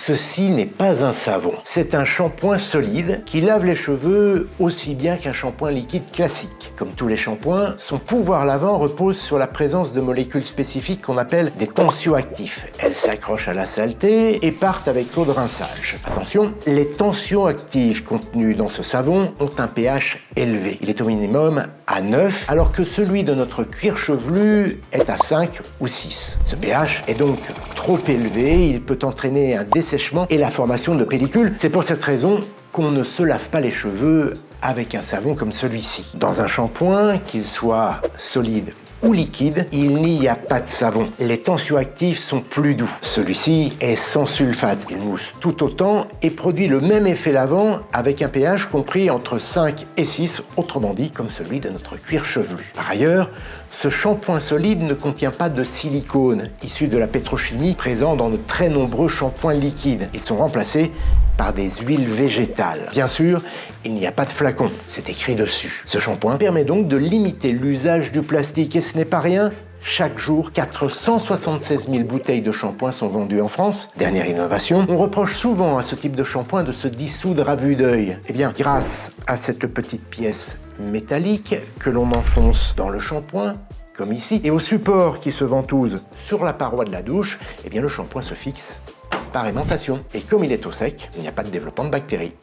Ceci n'est pas un savon, c'est un shampoing solide qui lave les cheveux aussi bien qu'un shampoing liquide classique. Comme tous les shampoings, son pouvoir lavant repose sur la présence de molécules spécifiques qu'on appelle des tensioactifs. Elles s'accrochent à la saleté et partent avec l'eau de rinçage. Attention, les tensioactifs contenus dans ce savon ont un pH élevé. Il est au minimum à 9, alors que celui de notre cuir chevelu est à 5 ou 6. Ce pH est donc trop élevé, il peut entraîner un dessèchement et la formation de pellicules. C'est pour cette raison qu'on ne se lave pas les cheveux avec un savon comme celui-ci. Dans un shampoing, qu'il soit solide ou liquide, il n'y a pas de savon. Les tensioactifs sont plus doux. Celui-ci est sans sulfate. Il mousse tout autant et produit le même effet lavant avec un pH compris entre 5 et 6, autrement dit comme celui de notre cuir chevelu. Par ailleurs, ce shampoing solide ne contient pas de silicone, issu de la pétrochimie présent dans de très nombreux shampoings liquides. Ils sont remplacés par des huiles végétales. Bien sûr, il n'y a pas de flacon, c'est écrit dessus. Ce shampoing permet donc de limiter l'usage du plastique et ce n'est pas rien. Chaque jour, 476 000 bouteilles de shampoing sont vendues en France. Dernière innovation, on reproche souvent à ce type de shampoing de se dissoudre à vue d'œil. Eh bien, grâce à cette petite pièce métallique que l'on enfonce dans le shampoing, comme ici, et au support qui se ventouse sur la paroi de la douche, eh bien le shampoing se fixe par aimantation. Et comme il est au sec, il n'y a pas de développement de bactéries.